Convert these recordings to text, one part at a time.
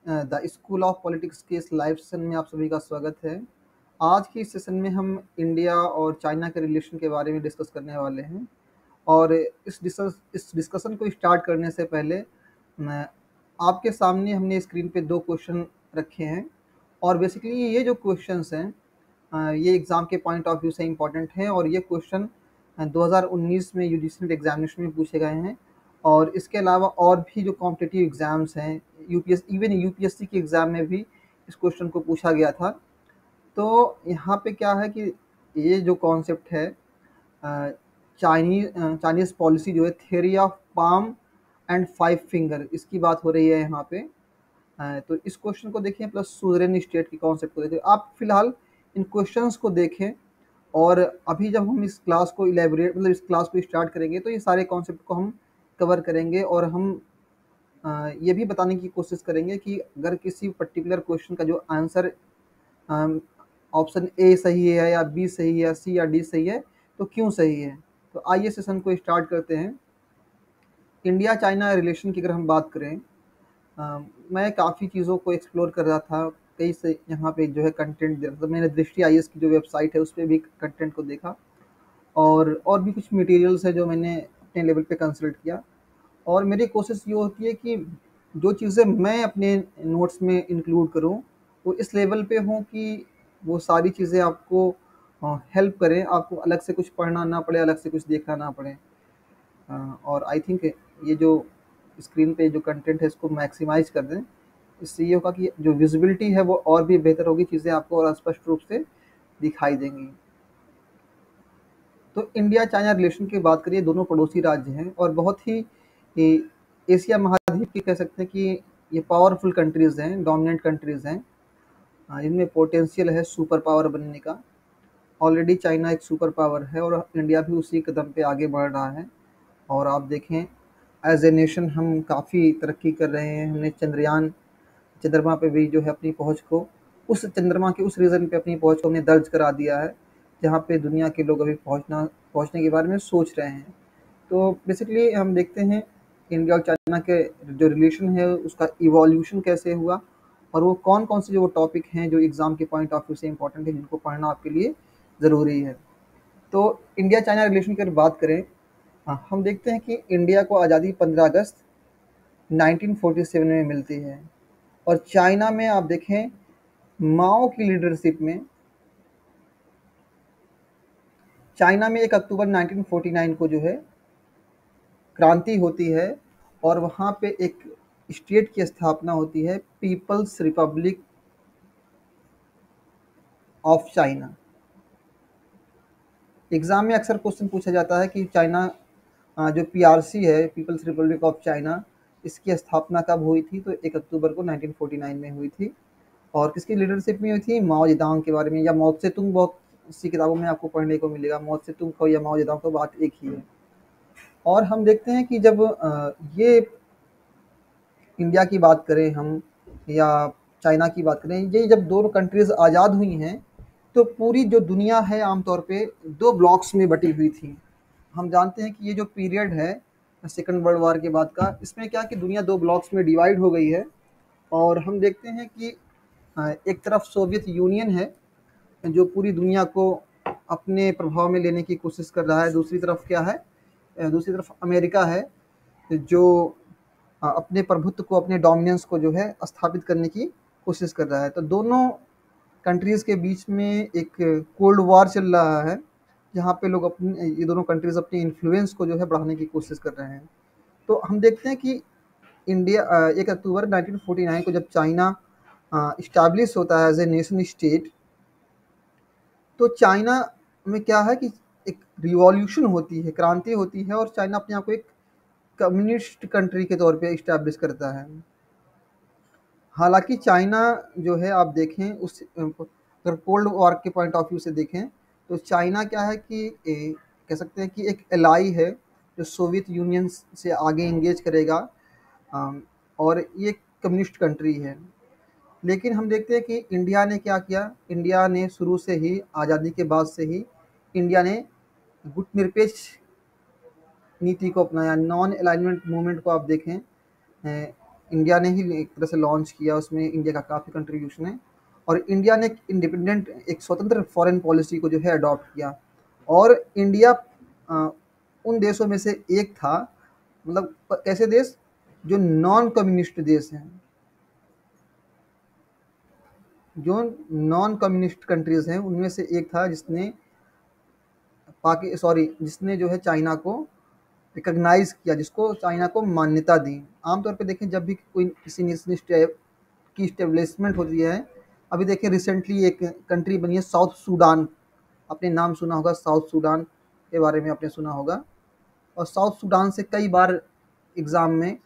The school of politics के इस live session में आप सभी का स्वागत है। आज की इस सेशन में हम इंडिया और चाइना के रिलेशन के बारे में डिस्कस करने वाले हैं। और इस डिस्कशन को स्टार्ट करने से पहले मैं आपके सामने हमने स्क्रीन पे 2 क्वेश्चन रखे हैं। और बेसिकली ये जो क्वेश्चंस हैं ये एग्ज़ाम के पॉइंट ऑफ व्यू से इम्पोर्टेंट हैं और ये क्वेश्चन 2019 में यूजीसी एग्जामिनेशन में पूछे गए हैं। और इसके अलावा और भी जो कॉम्पिटिटिव एग्ज़ाम्स हैं, इवन यूपीएससी के एग्ज़ाम में भी इस क्वेश्चन को पूछा गया था। तो यहाँ पे क्या है कि ये जो कॉन्सेप्ट है चाइनीज़ पॉलिसी जो है, theory of palm and 5 finger, इसकी बात हो रही है यहाँ पे। तो इस क्वेश्चन को देखें प्लस सुवरेन स्टेट की कॉन्सेप्ट को देखें। आप फिलहाल इन क्वेश्चंस को देखें और अभी जब हम इस क्लास को इस क्लास को स्टार्ट करेंगे तो ये सारे कॉन्सेप्ट को हम कवर करेंगे। और हम ये भी बताने की कोशिश करेंगे कि अगर किसी पर्टिकुलर क्वेश्चन का जो आंसर ऑप्शन ए सही है या बी सही है या सी या डी सही है तो क्यों सही है। तो आइए सेशन को स्टार्ट करते हैं। इंडिया चाइना रिलेशन की अगर हम बात करें, मैं काफ़ी चीज़ों को एक्सप्लोर कर रहा था, कई से यहाँ पे जो है कंटेंट दे रहा था। मैंने दृष्टि आईएएस की जो वेबसाइट है उस पर भी कंटेंट को देखा और भी कुछ मटेरियल्स है जो मैंने अपने लेवल पे कंसल्ट किया। और मेरी कोशिश ये होती है कि जो चीज़ें मैं अपने नोट्स में इंक्लूड करूँ वो इस लेवल पे हों कि वो सारी चीज़ें आपको हेल्प करें, आपको अलग से कुछ पढ़ना ना पड़े, अलग से कुछ देखना ना पड़े। और आई थिंक ये जो स्क्रीन पे जो कंटेंट है इसको मैक्सिमाइज कर दें। इससे ये होगा कि जो विजिबिलिटी है वो और भी बेहतर होगी, चीज़ें आपको और स्पष्ट रूप से दिखाई देंगी। तो इंडिया चाइना रिलेशन की बात करिए, दोनों पड़ोसी राज्य हैं और बहुत ही एशिया महाद्वीप की कह सकते हैं कि ये पावरफुल कंट्रीज़ हैं, डोमिनेंट कंट्रीज़ हैं, जिनमें पोटेंशियल है सुपर पावर बनने का। ऑलरेडी चाइना एक सुपर पावर है और इंडिया भी उसी कदम पे आगे बढ़ रहा है। और आप देखें एज ए नेशन हम काफ़ी तरक्की कर रहे हैं। हमने चंद्रमा पे भी जो है अपनी पहुंच को, उस चंद्रमा के उस रीजन पे अपनी पहुंच को हमने दर्ज करा दिया है जहाँ पे दुनिया के लोग अभी पहुंचने के बारे में सोच रहे हैं। तो बेसिकली हम देखते हैं इंडिया और चाइना के जो रिलेशन है उसका इवोल्यूशन कैसे हुआ और वो कौन कौन से जो टॉपिक हैं जो एग्ज़ाम के पॉइंट ऑफ व्यू से इम्पोर्टेंट है, जिनको पढ़ना आपके लिए ज़रूरी है। तो इंडिया चाइना रिलेशन की अगर बात करें, हम देखते हैं कि इंडिया को आज़ादी 15 अगस्त 1947 में मिलती है और चाइना में आप देखें माओ की लीडरशिप में चाइना में 1 अक्टूबर 1949 को जो है क्रांति होती है और वहाँ पे एक स्टेट की स्थापना होती है, People's Republic of China. Exam में अक्सर क्वेश्चन पूछा जाता है कि चाइना जो पीआरसी है, पीपल्स रिपब्लिक ऑफ चाइना, इसकी स्थापना कब हुई थी? तो 1 अक्टूबर को 1949 में हुई थी। और किसकी लीडरशिप में हुई थी? माओ जेदांग के बारे में, या माओ त्से-तुंग, बहुत सी किताबों में आपको पढ़ने को मिलेगा। माओ त्से-तुंग को या माओ जेदांग को, बात एक ही है। और हम देखते हैं कि जब ये इंडिया की बात करें हम या चाइना की बात करें, ये जब दोनों कंट्रीज़ आज़ाद हुई हैं तो पूरी जो दुनिया है आमतौर पे 2 ब्लॉक्स में बटी हुई थी। हम जानते हैं कि ये जो पीरियड है सेकंड वर्ल्ड वॉर के बाद का, इसमें क्या कि दुनिया 2 ब्लॉक्स में डिवाइड हो गई है। और हम देखते हैं कि एक तरफ सोवियत यूनियन है जो पूरी दुनिया को अपने प्रभाव में लेने की कोशिश कर रहा है। दूसरी तरफ क्या है? दूसरी तरफ अमेरिका है जो अपने प्रभुत्व को, अपने डोमिनेंस को जो है स्थापित करने की कोशिश कर रहा है। तो दोनों कंट्रीज़ के बीच में एक कोल्ड वॉर चल रहा है जहाँ पे लोग ये दोनों कंट्रीज़ अपनी इन्फ्लुएंस को जो है बढ़ाने की कोशिश कर रहे हैं। तो हम देखते हैं कि 1 अक्टूबर 1949 को जब चाइना इस्टेब्लिश होता है एज ए नेशन स्टेट, तो चाइना में क्या है कि एक रिवॉल्यूशन होती है, क्रांति होती है और चाइना अपने आप को एक कम्युनिस्ट कंट्री के तौर पे इस्टेब्लिश करता है। हालांकि चाइना जो है, आप देखें उस अगर कोल्ड वॉर के पॉइंट ऑफ व्यू से देखें तो चाइना क्या है कि कह सकते हैं कि एक एलाई है जो सोवियत यूनियन से आगे इंगेज करेगा। और ये कम्युनिस्ट कंट्री है। लेकिन हम देखते हैं कि इंडिया ने क्या किया। इंडिया ने शुरू से ही, आज़ादी के बाद से ही इंडिया ने गुटनिरपेक्ष नीति को अपनाया। नॉन अलाइनमेंट मूवमेंट को आप देखें, इंडिया ने ही एक तरह से लॉन्च किया, उसमें इंडिया का काफ़ी कंट्रीब्यूशन है। और इंडिया ने एक इंडिपेंडेंट, एक स्वतंत्र फॉरेन पॉलिसी को जो है अडॉप्ट किया। और इंडिया अ, उन देशों में से एक था, मतलब कैसे देश, जो नॉन कम्युनिस्ट देश हैं, जो नॉन कम्युनिस्ट कंट्रीज हैं उनमें से एक था जिसने जिसने जो है चाइना को रिकॉग्नाइज किया, जिसको चाइना को मान्यता दी। आमतौर पे देखें, जब भी कोई किसी नेशन की स्टेब्लिशमेंट होती है, अभी देखें रिसेंटली एक कंट्री बनी है साउथ सूडान, आपने नाम सुना होगा, साउथ सूडान के बारे में आपने सुना होगा। और साउथ सूडान से कई बार एग्ज़ाम में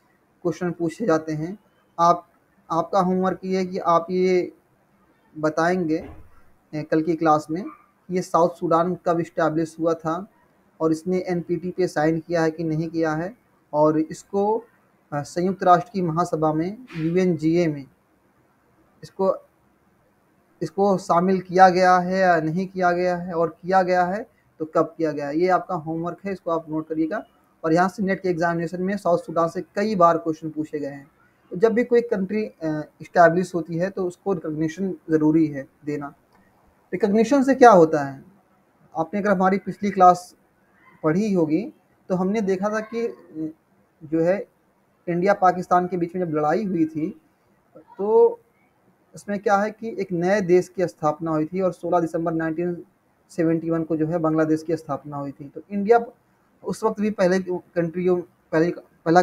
क्वेश्चन पूछे जाते हैं। आप आपका होमवर्क ये है कि आप ये बताएंगे कल की क्लास में, ये साउथ सूडान कब इस्टेब्लिश हुआ था, और इसने एनपीटी पे साइन किया है कि नहीं किया है, और इसको संयुक्त राष्ट्र की महासभा में, यूएनजीए में, इसको इसको शामिल किया गया है या नहीं किया गया है, और किया गया है तो कब किया गया है। ये आपका होमवर्क है, इसको आप नोट करिएगा। और यहाँ से नेट के एग्जामिनेशन में साउथ सूडान से कई बार क्वेश्चन पूछे गए हैं। तो जब भी कोई कंट्री इस्टेब्लिश होती है तो उसको रिकग्निशन ज़रूरी है देना। रिकग्निशन से क्या होता है, आपने अगर हमारी पिछली क्लास पढ़ी होगी तो हमने देखा था कि जो है इंडिया पाकिस्तान के बीच में जब लड़ाई हुई थी, तो इसमें क्या है कि एक नए देश की स्थापना हुई थी, और 16 दिसंबर 1971 को जो है बांग्लादेश की स्थापना हुई थी। तो इंडिया उस वक्त भी पहला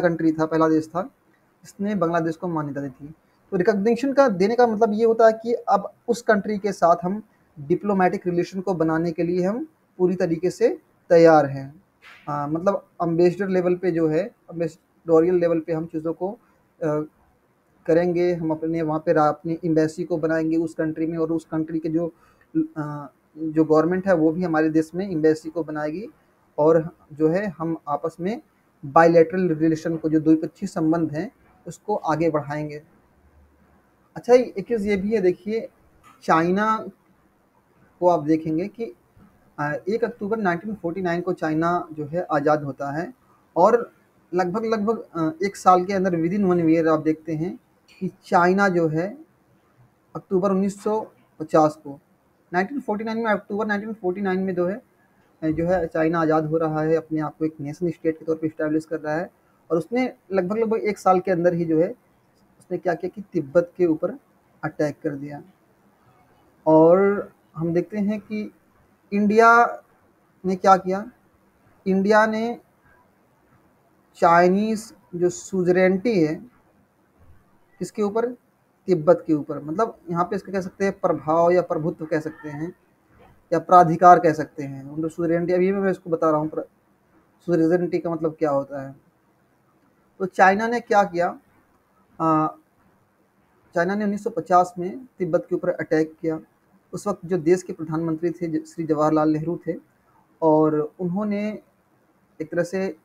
कंट्री था, पहला देश था जिसने बांग्लादेश को मान्यता दी थी। तो रिकग्निशन का देने का मतलब ये होता है कि अब उस कंट्री के साथ हम डिप्लोमेटिक रिलेशन को बनाने के लिए हम पूरी तरीके से तैयार हैं। मतलब अम्बेसडर लेवल पे जो है, अम्बेसडोरियल लेवल पे हम चीज़ों को करेंगे। हम अपने वहाँ पे अपनी एम्बेसी को बनाएंगे उस कंट्री में, और उस कंट्री के जो गवर्नमेंट है वो भी हमारे देश में एम्बेसी को बनाएगी। और जो है हम आपस में बायलैटरल रिलेशन को, जो द्विपक्षीय संबंध हैं, उसको आगे बढ़ाएंगे। अच्छा, एक चीज़ ये भी है, देखिए चाइना को आप देखेंगे कि 1 अक्टूबर 1949 को चाइना जो है आज़ाद होता है, और लगभग लगभग 1 साल के अंदर, विद इन 1 ईयर, आप देखते हैं कि चाइना जो है अक्टूबर 1950 को, 1949 में, अक्टूबर 1949 में जो है चाइना आज़ाद हो रहा है, अपने आप को एक नेशन स्टेट के तौर पे इस्टेब्लिश कर रहा है। और उसने लगभग लगभग 1 साल के अंदर ही जो है उसने क्या किया कि तिब्बत के ऊपर अटैक कर दिया। और हम देखते हैं कि इंडिया ने क्या किया, इंडिया ने चाइनीज़ जो सुजरेनिटी है किसके ऊपर, तिब्बत के ऊपर, मतलब यहाँ पे इसका कह सकते हैं प्रभाव या प्रभुत्व कह सकते हैं, या प्राधिकार कह सकते हैं। मतलब सुजरेनिटी, अभी मैं इसको बता रहा हूँ सुजरेनिटी का मतलब क्या होता है। तो चाइना ने क्या किया, अ, चाइना ने 1950 में तिब्बत के ऊपर अटैक किया। उस वक्त जो देश के प्रधानमंत्री थे, श्री जवाहरलाल नेहरू थे, और उन्होंने एक तरह से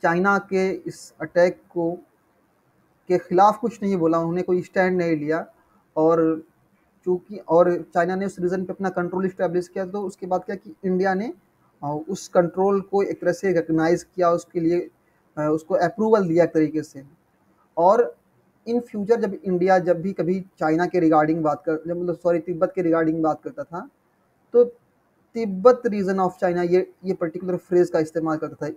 चाइना के इस अटैक को के खिलाफ कुछ नहीं बोला, उन्होंने कोई स्टैंड नहीं लिया। और चूँकि और चाइना ने उस रीजन पे अपना कंट्रोल इस्टेब्लिश किया, तो उसके बाद क्या कि इंडिया ने उस कंट्रोल को एक तरह से रिकग्नाइज़ किया, उसके लिए उसको अप्रूवल दिया एक तरीके से। और इन फ्यूचर जब भी कभी चाइना के रिगार्डिंग बात कर जब मतलब सॉरी तिब्बत के रिगार्डिंग बात करता था, तो तिब्बत रीजन ऑफ चाइना, ये पर्टिकुलर फ्रेज का इस्तेमाल करता था।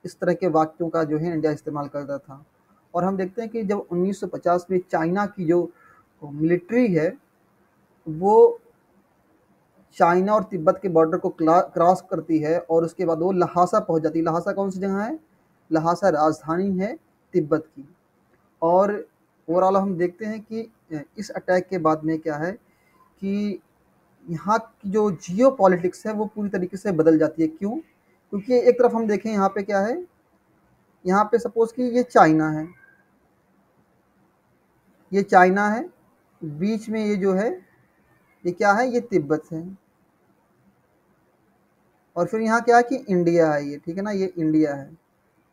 इस तरह के वाक्यों का जो है इंडिया इस्तेमाल करता था। और हम देखते हैं कि जब 1950 में चाइना की जो मिलिट्री है, वो चाइना और तिब्बत के बॉर्डर को क्रॉस करती है, और उसके बाद वो लहासा पहुंच जाती है। लहासा कौन सी जगह है, लहासा राजधानी है तिब्बत की। और ओवरऑल हम देखते हैं कि इस अटैक के बाद में क्या है कि यहाँ की जो जियो पॉलिटिक्स है वो पूरी तरीके से बदल जाती है। क्यों? क्योंकि एक तरफ हम देखें, यहाँ पे क्या है, यहाँ पे सपोज कि ये चाइना है, ये चाइना है, बीच में ये जो है, ये क्या है, ये तिब्बत है, और फिर यहाँ क्या है कि इंडिया है, ये ठीक है ना, ये इंडिया है।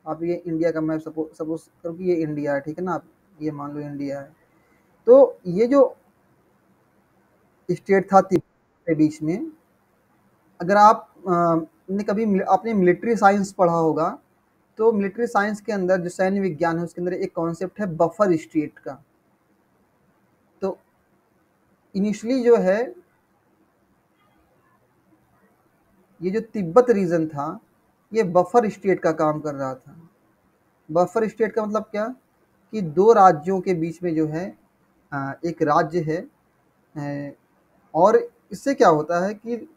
आप ये इंडिया का मैप सपोज करो कि ये इंडिया है, ठीक है ना, आप ये मान लो इंडिया है। तो ये जो स्टेट था तिब्बत के बीच में, अगर आप ने कभी आपने मिलिट्री साइंस पढ़ा होगा, तो मिलिट्री साइंस के अंदर जो सैन्य विज्ञान है उसके अंदर एक कॉन्सेप्ट है बफर स्टेट का। तो इनिशियली जो है ये जो तिब्बत रीजन था ये बफर स्टेट का काम कर रहा था। बफर स्टेट का मतलब क्या कि दो राज्यों के बीच में जो है एक राज्य है। और इससे क्या होता है कि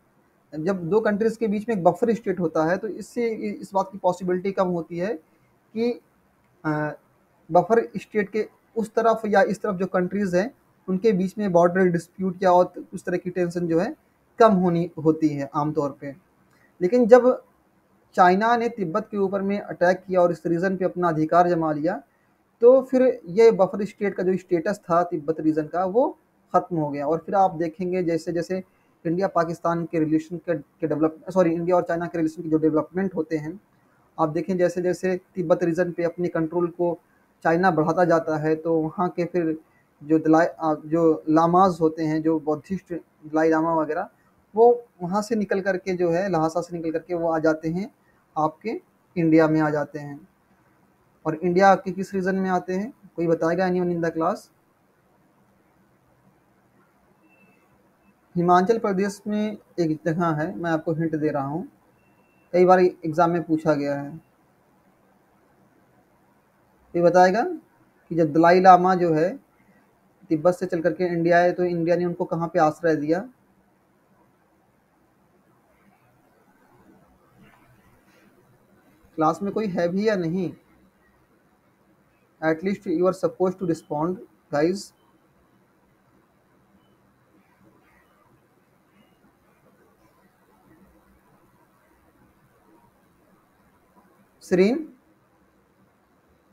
जब दो कंट्रीज के बीच में एक बफर स्टेट होता है तो इससे इस बात की पॉसिबिलिटी कम होती है कि बफर स्टेट के उस तरफ या इस तरफ जो कंट्रीज हैं उनके बीच में बॉर्डर डिस्प्यूट या और उस तरह की टेंशन जो है कम होनी होती है आमतौर पे। लेकिन जब चाइना ने तिब्बत के ऊपर में अटैक किया और इस रीजन पे अपना अधिकार जमा लिया तो फिर ये बफर स्टेट का जो स्टेटस था तिब्बत रीजन का वो खत्म हो गया। और फिर आप देखेंगे जैसे जैसे इंडिया पाकिस्तान के रिलेशन के डेवलप सॉरी इंडिया और चाइना के रिलेशन के जो डेवलपमेंट होते हैं, आप देखें जैसे जैसे तिब्बत रीजन पे अपने कंट्रोल को चाइना बढ़ाता जाता है तो वहाँ के फिर जो लामाज होते हैं, जो बौद्धिस्ट दलाई लामा वगैरह, वो वहाँ से निकल करके जो है लहासा से निकल करके वो आ जाते हैं आपके इंडिया में आ जाते हैं। और इंडिया के किस रीजन में आते हैं कोई बताएगा anyone in the class? Himachal Pradesh में एक जगह है, मैं आपको हिंट दे रहा हूँ, कई बार एग्जाम में पूछा गया है। ये बताएगा कि जब दलाई लामा जो है तिब्बत से चल करके इंडिया आए तो इंडिया ने उनको कहाँ पे आश्रय दिया? क्लास में कोई है भी या नहीं? At least you are suppose to respond guys. Sarin,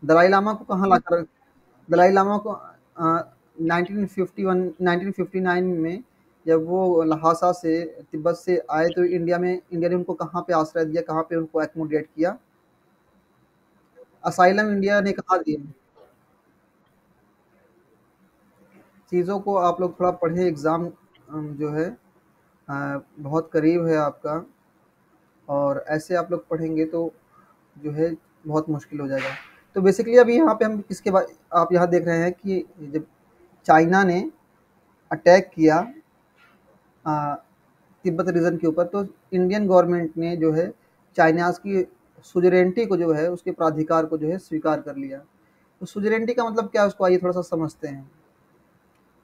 Dalai Lama को कहाँ लाकर दलाई लामा को 1951 1959 में जब वो लहासा से तिब्बत से आए तो इंडिया ने उनको कहाँ पे आश्रय दिया, कहाँ पे उनको एकोमोडेट किया? असाइलम इंडिया ने कहा दिया। चीज़ों को आप लोग थोड़ा पढ़ें, एग्ज़ाम जो है बहुत करीब है आपका, और ऐसे आप लोग पढ़ेंगे तो जो है बहुत मुश्किल हो जाएगा। तो बेसिकली अभी यहाँ पे हम किसके बाद आप यहाँ देख रहे हैं कि जब चाइना ने अटैक किया अ, तिब्बत रीजन के ऊपर तो इंडियन गवर्नमेंट ने जो है चाइनाज की सुजरेंटी को जो है उसके प्राधिकार को जो है स्वीकार कर लिया। तो सुजरेंटी का मतलब क्या है उसको आइए थोड़ा सा समझते हैं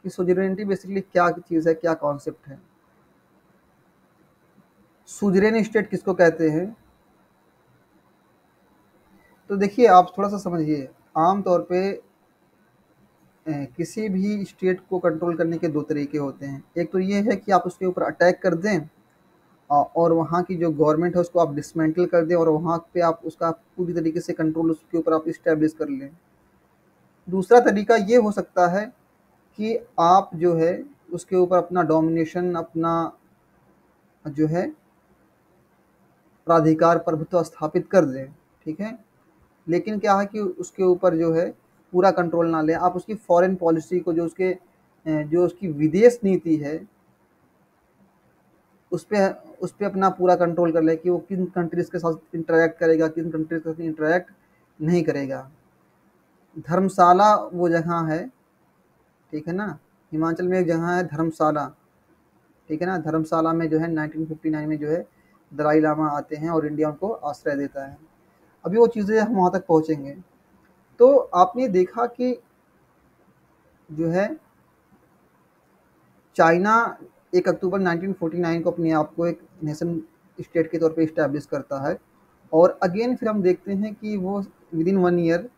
कि सुजरेंटी बेसिकली क्या चीज़ है, क्या कॉन्सेप्ट है। सुजरेन स्टेट किसको कहते हैं? तो देखिए आप थोड़ा सा समझिए, आम तौर पे किसी भी स्टेट को कंट्रोल करने के दो तरीके होते हैं। एक तो ये है कि आप उसके ऊपर अटैक कर दें और वहाँ की जो गवर्नमेंट है उसको आप डिसमेंटल कर दें और वहाँ पे आप उसका पूरी तरीके से कंट्रोल उसके ऊपर आप इस्टेब्लिश कर लें। दूसरा तरीका ये हो सकता है कि आप जो है उसके ऊपर अपना डोमिनेशन, अपना जो है प्राधिकार प्रभुत्व स्थापित कर दें, ठीक है। लेकिन क्या है कि उसके ऊपर जो है पूरा कंट्रोल ना लें, आप उसकी फॉरेन पॉलिसी को जो उसकी विदेश नीति है उस पे अपना पूरा कंट्रोल कर ले कि वो किन कंट्रीज के साथ इंटरेक्ट करेगा, किन कंट्रीज के साथ इंटरेक्ट नहीं करेगा। धर्मशाला वो जगह है, ठीक है ना, हिमाचल में एक जगह है धर्मशाला, ठीक है ना। धर्मशाला में जो है 1959 में जो है दलाई लामा आते हैं और इंडिया उनको आश्रय देता है। अभी वो चीज़ें हम वहाँ तक पहुँचेंगे। तो आपने देखा कि जो है चाइना 1 अक्टूबर 1949 को अपने आप को एक नेशन स्टेट के तौर पे इस्टेब्लिश करता है। और अगेन फिर हम देखते हैं कि वो विदिन 1 ईयर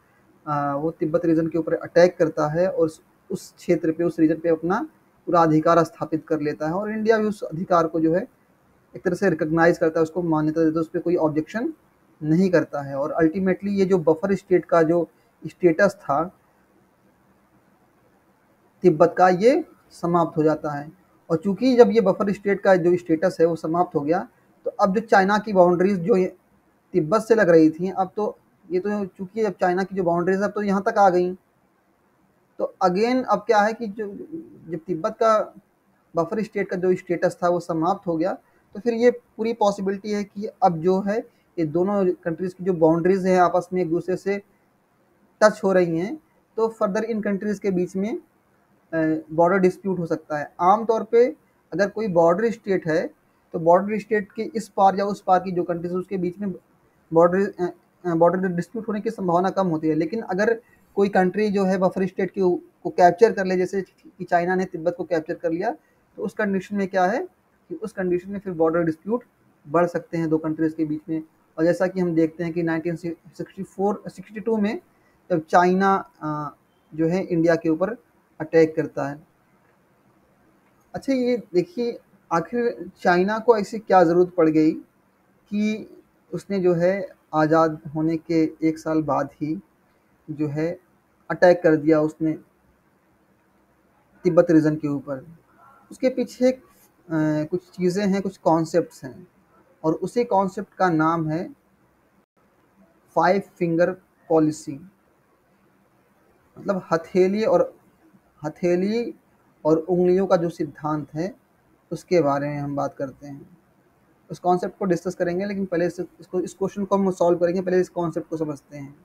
वो तिब्बत रीजन के ऊपर अटैक करता है और उस क्षेत्र पे, उस रीजन पे अपना पूरा अधिकार स्थापित कर लेता है। और इंडिया भी उस अधिकार को जो है एक तरह से रिकॉग्नाइज करता है, उसको मान्यता देता है, उस पर कोई ऑब्जेक्शन नहीं करता है। और अल्टीमेटली ये जो बफर स्टेट का जो स्टेटस था तिब्बत का, ये समाप्त हो जाता है। और चूंकि जब ये बफर स्टेट का जो स्टेटस है वो समाप्त हो गया तो अब जो चाइना की बाउंड्रीज जो तिब्बत से लग रही थी, अब तो ये तो चूंकि अब चाइना की जो बाउंड्रीज अब तो यहाँ तक आ गई। तो अगेन अब क्या है कि जो जब तिब्बत का बफर स्टेट का जो स्टेटस था वो समाप्त हो गया तो फिर ये पूरी पॉसिबिलिटी है कि अब जो है ये दोनों कंट्रीज़ की जो बाउंड्रीज़ हैं आपस में एक दूसरे से टच हो रही हैं, तो फर्दर इन कंट्रीज़ के बीच में बॉर्डर डिस्प्यूट हो सकता है। आम तौर पे अगर कोई बॉर्डर स्टेट है, तो बॉर्डर स्टेट के इस पार या उस पार की जो कंट्रीज़ है उसके बीच में बॉर्डर डिस्प्यूट होने की संभावना कम होती है। लेकिन अगर कोई कंट्री जो है बफर स्टेट को कैप्चर कर ले, जैसे कि चाइना ने तिब्बत को कैप्चर कर लिया, तो उस कंडीशन में क्या है कि उस कंडीशन में फिर बॉर्डर डिस्प्यूट बढ़ सकते हैं दो कंट्रीज़ के बीच में। और जैसा कि हम देखते हैं कि 1962 में जब चाइना जो है इंडिया के ऊपर अटैक करता है। अच्छा, ये देखिए आखिर चाइना को ऐसी क्या ज़रूरत पड़ गई कि उसने जो है आज़ाद होने के 1 साल बाद ही जो है अटैक कर दिया उसने तिब्बत रीजन के ऊपर। उसके पीछे कुछ चीज़ें हैं, कुछ कॉन्सेप्ट्स हैं, और उसी कॉन्सेप्ट का नाम है 5 फिंगर पॉलिसी। मतलब हथेली और उंगलियों का जो सिद्धांत है उसके बारे में हम बात करते हैं। उस कॉन्सेप्ट को डिस्कस करेंगे, लेकिन पहले इस क्वेश्चन को हम सॉल्व करेंगे। पहले इस कॉन्सेप्ट को समझते हैं।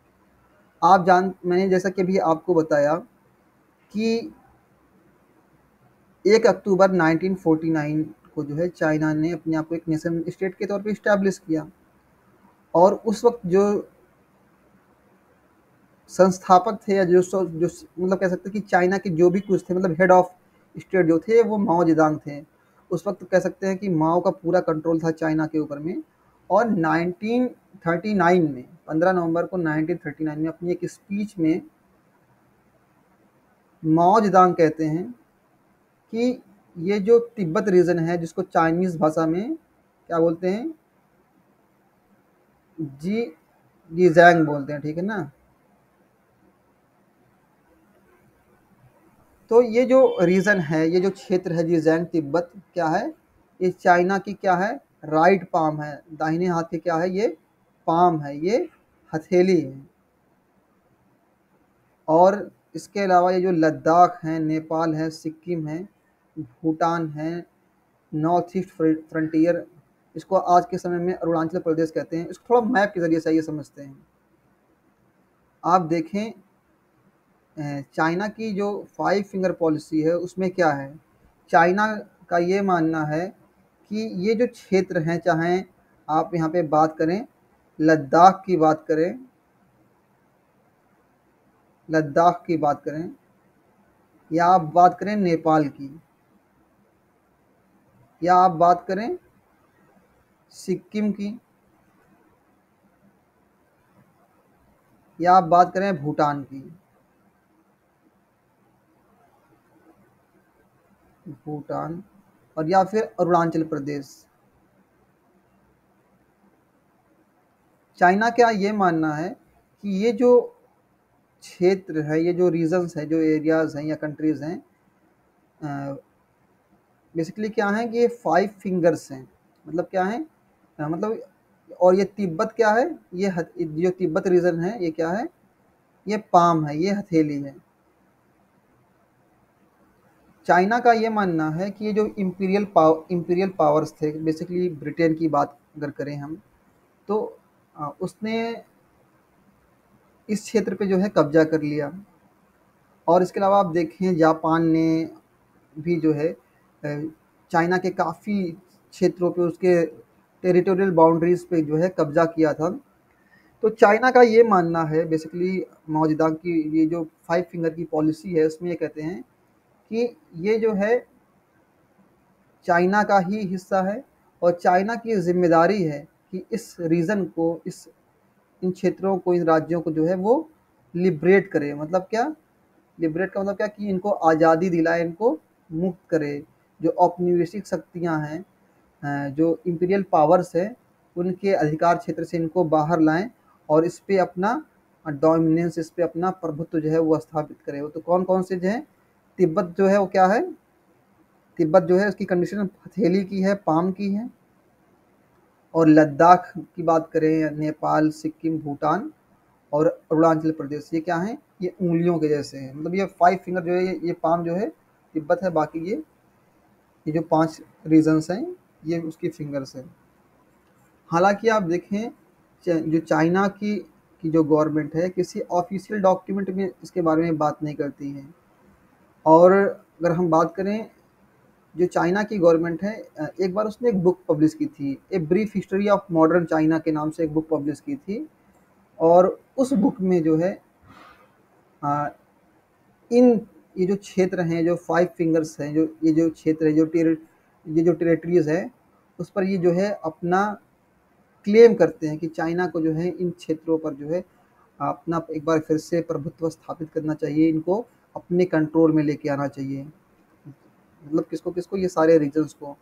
मैंने जैसा कि अभी आपको बताया कि 1 अक्टूबर 1949 को जो है चाइना ने अपने आप को एक नेशन स्टेट के तौर पे इस्टेब्लिश किया, और उस वक्त जो संस्थापक थे या जो मतलब कह सकते हैं कि चाइना के जो भी कुछ थे, मतलब हेड ऑफ स्टेट जो थे, वो माओ जेदांग थे। उस वक्त कह सकते हैं कि माओ का पूरा कंट्रोल था चाइना के ऊपर में। और 1939 में 15 नवंबर को 1939 में अपनी एक स्पीच में माओ जेदांग कहते हैं कि ये जो तिब्बत रीजन है, जिसको चाइनीज़ भाषा में क्या बोलते हैं, जी जीजैंग बोलते हैं, ठीक है ना। तो ये जो रीजन है, ये जो क्षेत्र है जीजैंग तिब्बत, क्या है, ये चाइना की क्या है, राइट पाम है। दाहिने हाथ की क्या है, ये पाम है, ये हथेली है। और इसके अलावा ये जो लद्दाख है, नेपाल है, सिक्किम है, भूटान है, नॉर्थ ईस्ट फ्रंटियर, इसको आज के समय में अरुणाचल प्रदेश कहते हैं। इसको थोड़ा मैप के ज़रिए से ये समझते हैं। आप देखें चाइना की जो 5 फिंगर पॉलिसी है उसमें क्या है, चाइना का ये मानना है कि ये जो क्षेत्र हैं, चाहे आप यहाँ पे बात करें लद्दाख की बात करें, या आप बात करें नेपाल की, या आप बात करें सिक्किम की, या आप बात करें भूटान की, और या फिर अरुणाचल प्रदेश। चाइना का ये मानना है कि ये जो क्षेत्र है, ये जो रीजन्स हैं, जो एरियाज़ हैं या कंट्रीज़ हैं, बेसिकली क्या है कि ये 5 फिंगर्स हैं। मतलब क्या है, मतलब, और ये तिब्बत क्या है, ये जो तिब्बत रीजन है, ये क्या है, ये पाम है, ये हथेली है। चाइना का ये मानना है कि ये जो इम्पीरियल पावर्स थे, बेसिकली ब्रिटेन की बात अगर करें हम, तो उसने इस क्षेत्र पे जो है कब्जा कर लिया। और इसके अलावा आप देखें जापान ने भी जो है चाइना के काफ़ी क्षेत्रों पे, उसके टेरिटोरियल बाउंड्रीज़ पे जो है कब्जा किया था। तो चाइना का ये मानना है, बेसिकली माओ जेदांग की ये जो 5 फिंगर की पॉलिसी है, उसमें ये कहते हैं कि ये जो है चाइना का ही हिस्सा है, और चाइना की ज़िम्मेदारी है कि इस रीजन को, इन क्षेत्रों को, इन राज्यों को जो है वो लिबरेट करे। मतलब क्या, लिबरेट का मतलब क्या, कि इनको आज़ादी दिलाए, इनको मुक्त करे। जो औपनिवेशिक शक्तियाँ हैं, जो इम्पीरियल पावर्स है, उनके अधिकार क्षेत्र से इनको बाहर लाएं, और इस पे अपना डोमिनेंस, इस पे अपना प्रभुत्व जो है वो स्थापित करे। वो तो कौन कौन से जो है, तिब्बत जो है वो क्या है, तिब्बत जो है उसकी कंडीशन हथेली की है, पाम की है। और लद्दाख की बात करें, नेपाल, सिक्किम, भूटान और अरुणाचल प्रदेश, ये क्या हैं, ये उंगलियों के जैसे हैं। मतलब ये 5 फिंगर जो है, ये पाम जो है तिब्बत है, बाकी ये जो 5 रीजन्स हैं, ये उसकी फिंगर्स हैं। हालांकि आप देखें जो चाइना की जो गवर्नमेंट है किसी ऑफिशियल डॉक्यूमेंट में इसके बारे में बात नहीं करती है। और अगर हम बात करें जो चाइना की गवर्नमेंट है, एक बार उसने एक बुक पब्लिश की थी, a brief history of modern China के नाम से एक बुक पब्लिश की थी। और उस बुक में जो है अ, इन ये जो क्षेत्र हैं, जो 5 फिंगर्स हैं, जो ये जो क्षेत्र है, ये जो टेरिटरीज़ है, उस पर ये जो है अपना क्लेम करते हैं कि चाइना को जो है इन क्षेत्रों पर जो है अपना एक बार फिर से प्रभुत्व स्थापित करना चाहिए, इनको अपने कंट्रोल में लेके आना चाहिए। मतलब किसको ये सारे रीजन्स को,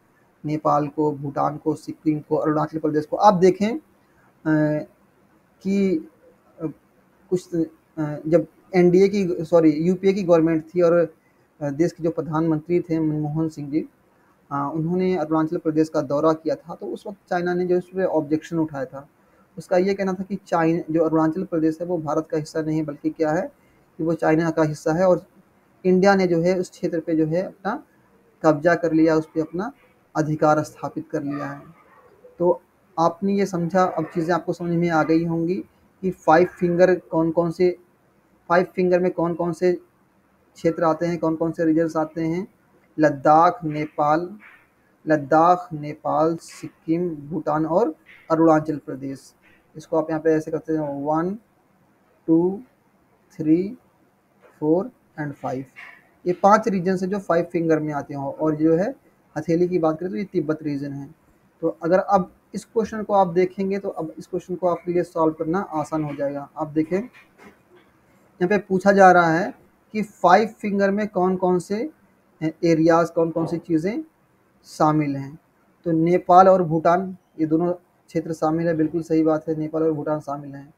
नेपाल को, भूटान को, सिक्किम को, अरुणाचल प्रदेश को। आप देखें कि कुछ जब एनडीए की सॉरी यूपीए की गवर्नमेंट थी और देश के जो प्रधानमंत्री थे मनमोहन सिंह जी, उन्होंने अरुणाचल प्रदेश का दौरा किया था, तो उस वक्त चाइना ने जो इस पर ऑब्जेक्शन उठाया था। उसका ये कहना था कि चाइना जो अरुणाचल प्रदेश है वो भारत का हिस्सा नहीं बल्कि क्या है कि वो चाइना का हिस्सा है, और इंडिया ने जो है उस क्षेत्र पे जो है अपना कब्जा कर लिया, उस पर अपना अधिकार स्थापित कर लिया है। तो आपने ये समझा, अब चीज़ें आपको समझ में आ गई होंगी कि 5 फिंगर कौन कौन से 5 फिंगर में कौन कौन से क्षेत्र आते हैं, कौन कौन से रीजन्स आते हैं। लद्दाख, नेपाल, सिक्किम, भूटान और अरुणाचल प्रदेश। इसको आप यहाँ पे ऐसे करते हैं 1, 2, 3, 4 एंड 5। ये 5 रीजन है जो 5 फिंगर में आते हैं। और जो है हथेली की बात करें तो ये तिब्बत रीजन है। तो अगर अब इस क्वेश्चन को आप देखेंगे तो अब इस क्वेश्चन को आपके लिए सॉल्व करना आसान हो जाएगा। आप देखें यहाँ पे पूछा जा रहा है कि 5 फिंगर में कौन कौन से एरियाज, कौन कौन सी चीज़ें शामिल हैं। तो नेपाल और भूटान ये दोनों क्षेत्र शामिल है, बिल्कुल सही बात है, नेपाल और भूटान शामिल हैं।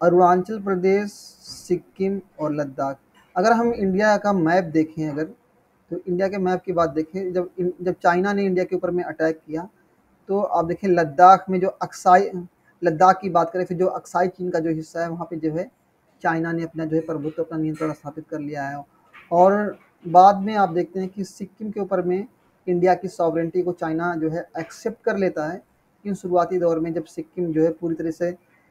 अरुणाचल प्रदेश, सिक्किम और लद्दाख। अगर हम इंडिया का मैप देखें, अगर तो इंडिया के मैप की बात देखें, जब चाइना ने इंडिया के ऊपर में अटैक किया तो आप देखें लद्दाख में जो अक्साई, लद्दाख की बात करें फिर जो अक्साई चीन का जो हिस्सा है वहाँ पे जो है चाइना ने अपना जो है प्रभुत्व, अपना नियंत्रण स्थापित कर लिया है। और बाद में आप देखते हैं कि सिक्किम के ऊपर में इंडिया की सॉवरेंटी को चाइना जो है एक्सेप्ट कर लेता है। लेकिन शुरुआती दौर में जब सिक्किम जो है पूरी तरह से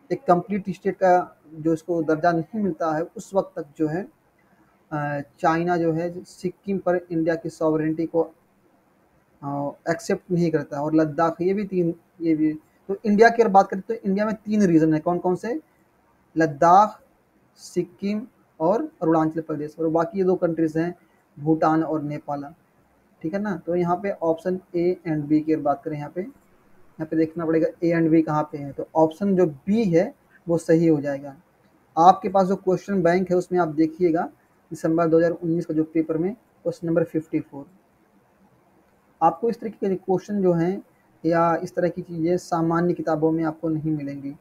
एक कंप्लीट स्टेट का जो इसको दर्जा नहीं मिलता है, उस वक्त तक जो है चाइना जो है सिक्किम पर इंडिया की सॉवरेंटी को एक्सेप्ट नहीं करता। और लद्दाख ये भी। तो इंडिया की अगर बात करें तो इंडिया में 3 रीजन है, कौन कौन से, लद्दाख, सिक्किम और अरुणाचल प्रदेश। और बाकी ये 2 कंट्रीज हैं भूटान और नेपाल। ठीक है ना। तो यहाँ पे ऑप्शन ए एंड बी की बात करें, यहाँ पे देखना पड़ेगा ए एंड बी कहाँ पे है। तो ऑप्शन जो बी है वो सही हो जाएगा। आपके पास जो क्वेश्चन बैंक है उसमें आप देखिएगा दिसंबर 2019 का जो पेपर में क्वेश्चन नंबर 54। आपको इस तरीके के क्वेश्चन जो हैं या इस तरह की चीज़ें सामान्य किताबों में आपको नहीं मिलेंगी।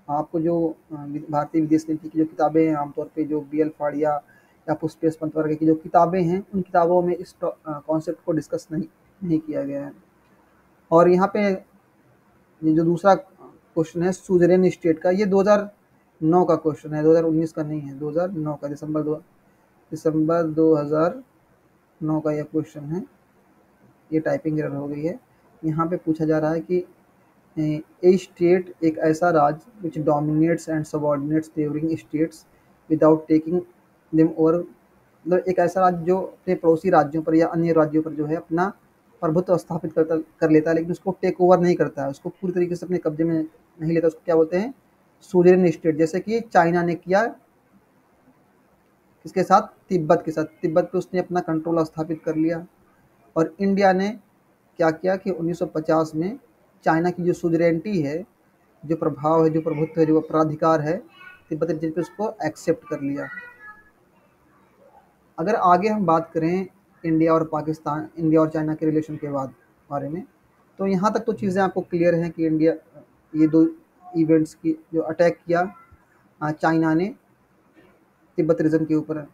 आपको जो भारतीय विदेश नीति की जो किताबें हैं, आमतौर पे जो बी एल फाड़िया या पुष्पेश पंत वर्ग की जो किताबें हैं, उन किताबों में इस कॉन्सेप्ट को डिस्कस नहीं किया गया है। और यहाँ पे ये जो दूसरा क्वेश्चन है सुजरेन स्टेट का, ये 2009 का क्वेश्चन है, 2019 का नहीं है, 2009 का, दिसंबर 2009 का यह क्वेश्चन है। ये टाइपिंग एरर हो गई है। यहाँ पे पूछा जा रहा है कि ए स्टेट एक ऐसा राज्य which dominates and subordinates neighbouring states without taking them over. मतलब एक ऐसा राज्य जो अपने पड़ोसी राज्यों पर या अन्य राज्यों पर जो है अपना प्रभुत्व स्थापित कर लेता है, लेकिन उसको टेक ओवर नहीं करता है, उसको पूरी तरीके से अपने कब्जे में नहीं लेता, उसको क्या बोलते हैं, सुजेरन स्टेट। जैसे कि चाइना ने किया किसके साथ, तिब्बत के साथ। तिब्बत पे उसने अपना कंट्रोल स्थापित कर लिया। और इंडिया ने क्या किया कि 1950 में चाइना की जो सुजरेनिटी है, जो प्रभाव है, जो प्रभुत्व है, जो अपराधिकार है तिब्बत रीजन पे, उसको एक्सेप्ट कर लिया। अगर आगे हम बात करें इंडिया और चाइना के रिलेशन के बारे में, तो यहाँ तक तो चीज़ें आपको क्लियर हैं कि इंडिया ये 2 इवेंट्स की जो अटैक किया चाइना ने तिब्बत रीजन के ऊपर।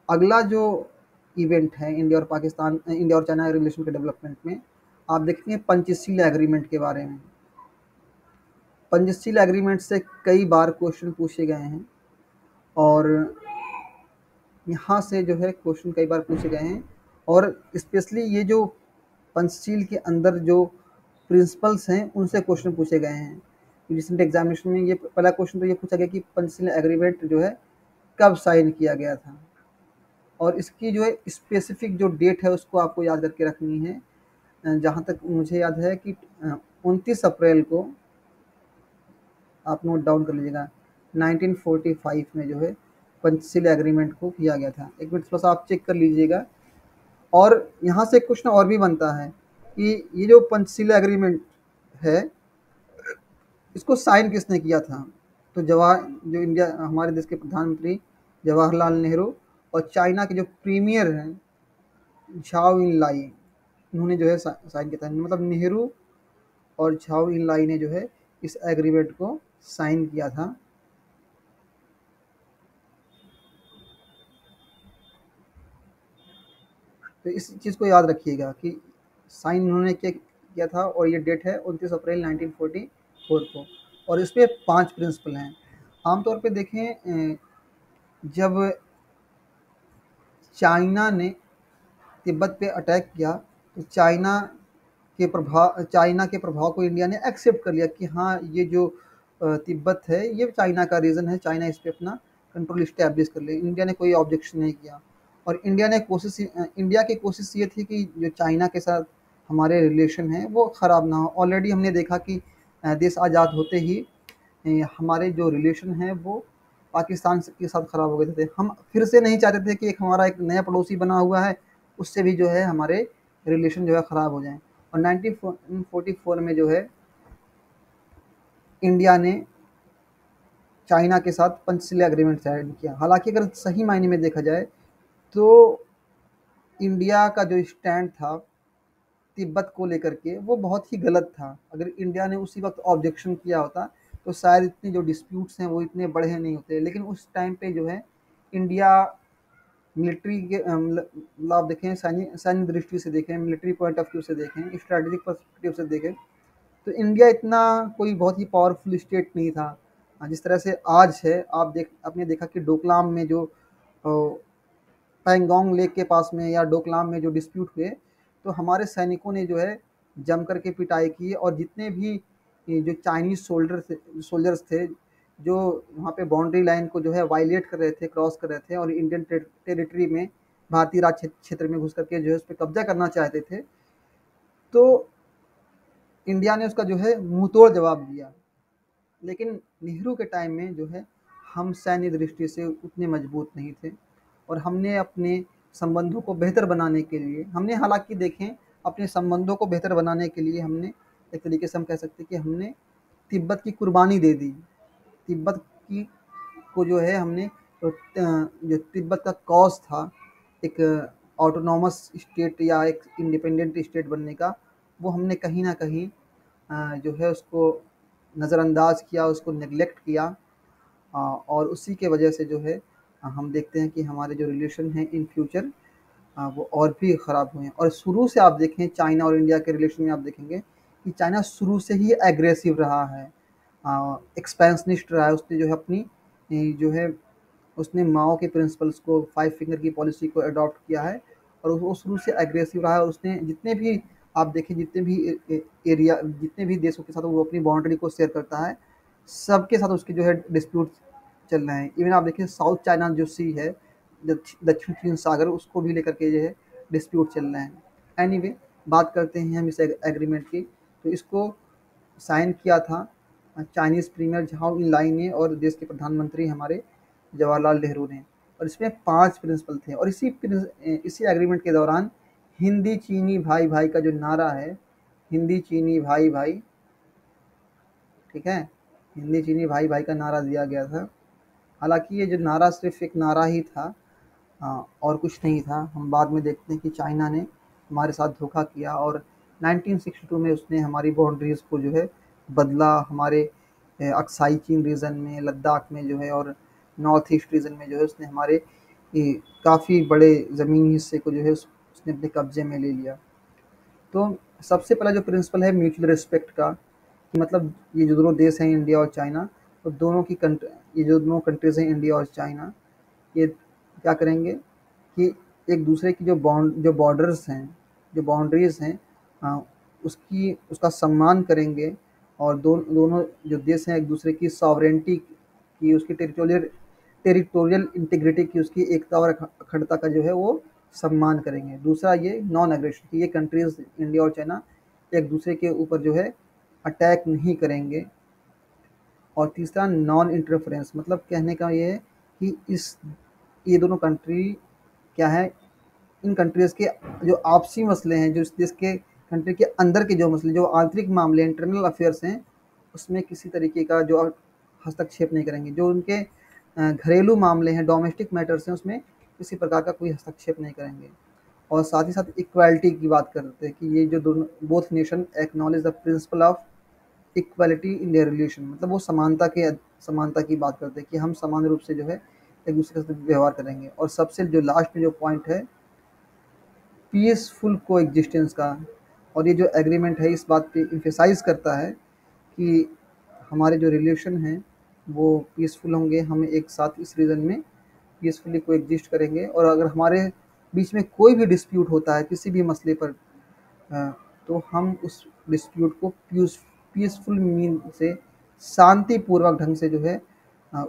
अगला जो इवेंट है इंडिया और चाइना के रिलेशन के डेवलपमेंट में, आप देखेंगे पंचशील एग्रीमेंट के बारे में। पंचशील एग्रीमेंट से कई बार क्वेश्चन पूछे गए हैं और यहाँ से जो है क्वेश्चन कई बार पूछे गए हैं। और स्पेशली ये जो पंचशील के अंदर जो प्रिंसिपल्स हैं उनसे क्वेश्चन पूछे गए हैं। रिसेंट एग्जामिनेशन में ये पहला क्वेश्चन तो ये पूछा गया कि पंचशील एग्रीमेंट जो है कब साइन किया गया था, और इसकी जो है स्पेसिफिक जो डेट है उसको आपको याद करके रखनी है। जहाँ तक मुझे याद है कि 29 अप्रैल को, आप नोट डाउन कर लीजिएगा, 1945 में जो है पंचशील एग्रीमेंट को किया गया था। एक मिनट थोड़ा सा आप चेक कर लीजिएगा। और यहाँ से एक क्वेश्चन और भी बनता है कि ये जो पंचशील एग्रीमेंट है इसको साइन किसने किया था। तो जो इंडिया हमारे देश के प्रधानमंत्री जवाहरलाल नेहरू और चाइना के जो प्रीमियर हैं झाओ इन लाई, इन्होंने जो है साइन किया था। मतलब नेहरू और झाओ इन लाई ने जो है इस एग्रीमेंट को साइन किया था। तो इस चीज़ को याद रखिएगा कि साइन उन्होंने किया था, और ये डेट है 29 अप्रैल 1944 को। और इसमें 5 प्रिंसिपल हैं। आमतौर पे देखें, जब चाइना ने तिब्बत पे अटैक किया तो चाइना के प्रभाव को इंडिया ने एक्सेप्ट कर लिया कि हाँ, ये जो तिब्बत है ये चाइना का रीजन है, चाइना इस पे अपना कंट्रोल इस्टेब्लिश कर ले। इंडिया ने कोई ऑब्जेक्शन नहीं किया। और इंडिया की कोशिश ये थी कि जो चाइना के साथ हमारे रिलेशन है वो ख़राब ना हो। ऑलरेडी हमने देखा कि देश आज़ाद होते ही हमारे जो रिलेशन हैं वो पाकिस्तान के साथ ख़राब हो गए थे। हम फिर से नहीं चाहते थे कि एक हमारा एक नया पड़ोसी बना हुआ है उससे भी जो है हमारे रिलेशन जो है ख़राब हो जाएं। और 1944 में जो है इंडिया ने चाइना के साथ पंचशील एग्रीमेंट साइन किया। हालांकि अगर सही मायने में देखा जाए तो इंडिया का जो स्टैंड था तिब्बत को लेकर के वो बहुत ही गलत था। अगर इंडिया ने उसी वक्त ऑब्जेक्शन किया होता तो शायद इतने जो डिस्प्यूट्स हैं वो इतने बड़े नहीं होते। लेकिन उस टाइम पे जो है इंडिया मिलिट्री के मतलब आप देखें, सैन्य दृष्टि से देखें, मिलिट्री पॉइंट ऑफ व्यू से देखें, स्ट्रेटेजिक पर्सपेक्टिव से देखें, तो इंडिया इतना कोई बहुत ही पावरफुल स्टेट नहीं था जिस तरह से आज है। आपने देखा कि डोकलाम में जो पैंगोंग लेक के पास में या डोकलाम में जो डिस्प्यूट हुए, तो हमारे सैनिकों ने जो है जम कर के पिटाई की। और जितने भी जो चाइनीज़ सोल्जर्स थे जो वहाँ पे बाउंड्री लाइन को जो है वायलेट कर रहे थे, क्रॉस कर रहे थे और इंडियन टेरिटरी में, भारतीय राज क्षेत्र में घुस करके जो है उस पर कब्जा करना चाहते थे, तो इंडिया ने उसका जो है मुंह तोड़ जवाब दिया। लेकिन नेहरू के टाइम में जो है हम सैन्य दृष्टि से उतने मजबूत नहीं थे, और हमने अपने संबंधों को बेहतर बनाने के लिए हालांकि देखें, अपने संबंधों को बेहतर बनाने के लिए हमने, एक तरीके से हम कह सकते हैं कि हमने तिब्बत की कुर्बानी दे दी। तिब्बत की को जो है हमने जो तिब्बत का कॉज था एक ऑटोनॉमस स्टेट या एक इंडिपेंडेंट स्टेट बनने का, वो हमने कहीं ना कहीं जो है उसको नज़रअंदाज किया, उसको नेगलेक्ट किया। और उसी के वजह से जो है हम देखते हैं कि हमारे जो रिलेशन हैं इन फ्यूचर वो और भी ख़राब हुए हैं। और शुरू से आप देखें चाइना और इंडिया के रिलेशन में आप देखेंगे कि चाइना शुरू से ही एग्रेसिव रहा है, एक्सपेंशनिस्ट रहा है। उसने जो है अपनी जो है उसने माओ के प्रिंसिपल्स को, 5 फिंगर की पॉलिसी को अडॉप्ट किया है, और वो शुरू से एग्रेसिव रहा है। उसने जितने भी आप देखें, जितने भी देशों के साथ वो अपनी बाउंड्री को शेयर करता है, सबके साथ उसके जो है डिस्प्यूट चल रहे हैं। इवन आप देखिए साउथ चाइना जो सी है, दक्षिण चीन सागर, उसको भी लेकर के जो है डिस्प्यूट चल रहे हैं। एनीवे, बात करते हैं हम इस एग्रीमेंट की। तो इसको साइन किया था चाइनीज़ प्रीमियर झाओ इन लाई ने और देश के प्रधानमंत्री हमारे जवाहरलाल नेहरू ने। और इसमें 5 प्रिंसिपल थे। और इसी एग्रीमेंट के दौरान हिंदी चीनी भाई भाई का जो नारा है, हिंदी चीनी भाई भाई, ठीक है, हिंदी चीनी भाई भाई का नारा दिया गया था। हालांकि ये जो नारा सिर्फ एक नारा ही था, और कुछ नहीं था। हम बाद में देखते हैं कि चाइना ने हमारे साथ धोखा किया और 1962 में उसने हमारी बाउंड्रीज़ को जो है बदला। हमारे अक्साई चीन रीजन में, लद्दाख में जो है, और नॉर्थ ईस्ट रीजन में जो है उसने हमारे काफ़ी बड़े ज़मीनी हिस्से को जो है उसने अपने कब्जे में ले लिया। तो सबसे पहला जो प्रिंसिपल है म्यूचुअल रिस्पेक्ट का, कि मतलब ये जो दोनों देश हैं इंडिया और चाइना, तो ये जो दोनों कंट्रीज़ हैं इंडिया और चाइना, ये क्या करेंगे कि एक दूसरे की जो बॉर्डर्स हैं, जो बाउंड्रीज़ हैं, उसका सम्मान करेंगे और दोनों जो देश हैं एक दूसरे की सॉवरेनिटी की, उसकी टेरिटोरियल इंटीग्रिटी की, उसकी एकता और अखंडता का जो है वो सम्मान करेंगे। दूसरा ये नॉन एग्रेशन की, ये कंट्रीज इंडिया और चाइना एक दूसरे के ऊपर जो है अटैक नहीं करेंगे। और तीसरा नॉन इंटरफेरेंस, मतलब कहने का ये है कि ये दोनों कंट्री क्या है, इन कंट्रीज़ के जो आपसी मसले हैं, जो इस देश के कंट्री के अंदर के जो मसले, जो आंतरिक मामले इंटरनल अफेयर्स हैं, उसमें किसी तरीके का जो हस्तक्षेप नहीं करेंगे। जो उनके घरेलू मामले हैं, डोमेस्टिक मैटर्स हैं, उसमें किसी प्रकार का कोई हस्तक्षेप नहीं करेंगे। और साथ ही साथ इक्वालिटी की बात करते हैं कि ये जो दोनों both nation acknowledge the principle of equality in their relation, मतलब वो समानता की बात करते हैं कि हम समान रूप से जो है एक दूसरे के साथ व्यवहार करेंगे। और सबसे जो लास्ट में जो पॉइंट है पीसफुल को एग्जिस्टेंस का, और ये जो एग्रीमेंट है इस बात पे इम्फेसाइज करता है कि हमारे जो रिलेशन हैं वो पीसफुल होंगे, हम एक साथ इस रीजन में पीसफुली को एग्जिस्ट करेंगे। और अगर हमारे बीच में कोई भी डिस्प्यूट होता है किसी भी मसले पर, अ, तो हम उस डिस्प्यूट को पीसफुल मीन से शांतिपूर्वक ढंग से जो है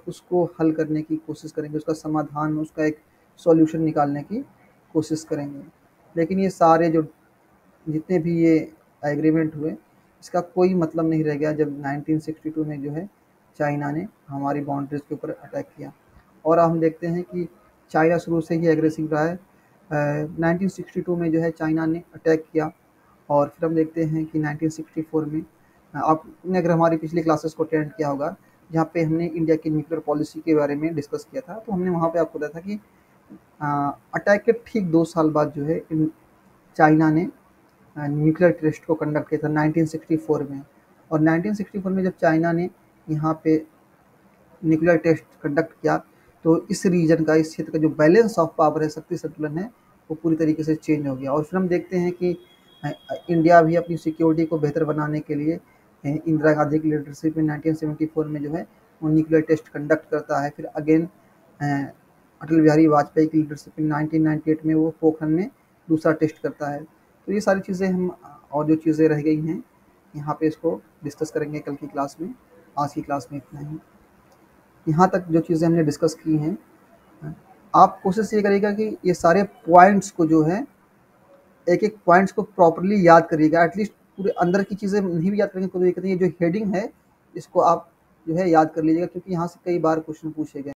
उसको हल करने की कोशिश करेंगे, उसका समाधान, उसका एक सॉल्यूशन निकालने की कोशिश करेंगे। लेकिन ये सारे जो जितने भी ये एग्रीमेंट हुए, इसका कोई मतलब नहीं रह गया जब 1962 में जो है चाइना ने हमारी बाउंड्रीज के ऊपर अटैक किया। और हम देखते हैं कि चाइना शुरू से ही एग्रेसिव रहा है। 1962 में जो है चाइना ने अटैक किया, और फिर हम देखते हैं कि 1964 में आपने अगर हमारी पिछली क्लासेस को अटेंड किया होगा, जहाँ पे हमने इंडिया की न्यूक्लियर पॉलिसी के बारे में डिस्कस किया था, तो हमने वहाँ पे आपको बताया था कि अटैक के ठीक 2 साल बाद जो है चाइना ने न्यूक्लियर टेस्ट को कंडक्ट किया था 1964 में। और 1964 में जब चाइना ने यहाँ पे न्यूक्लियर टेस्ट कंडक्ट किया, तो इस रीजन का, इस क्षेत्र का जो बैलेंस ऑफ पावर है, शक्ति संतुलन है, वो पूरी तरीके से चेंज हो गया। और फिर हम देखते हैं कि इंडिया भी अपनी सिक्योरिटी को बेहतर बनाने के लिए इंदिरा गांधी की लीडरशिप में 1974 में जो है वो न्यूक्लियर टेस्ट कंडक्ट करता है। फिर अगेन अटल बिहारी वाजपेयी की लीडरशिप में 1998 में वो पोखरण में दूसरा टेस्ट करता है। तो ये सारी चीज़ें हम, और जो चीज़ें रह गई हैं यहाँ पे, इसको डिस्कस करेंगे कल की क्लास में। आज की क्लास में इतना ही। यहाँ तक जो चीज़ें हमने डिस्कस की हैं, आप कोशिश ये करिएगा कि ये सारे पॉइंट्स को जो है एक एक पॉइंट्स को प्रॉपरली याद करिएगा। एटलीस्ट पूरे अंदर की चीज़ें नहीं भी याद करेंगे कोई दिक्कत नहीं है, जो हेडिंग है इसको आप जो है याद कर लीजिएगा, क्योंकि यहाँ से कई बार क्वेश्चन पूछे गए।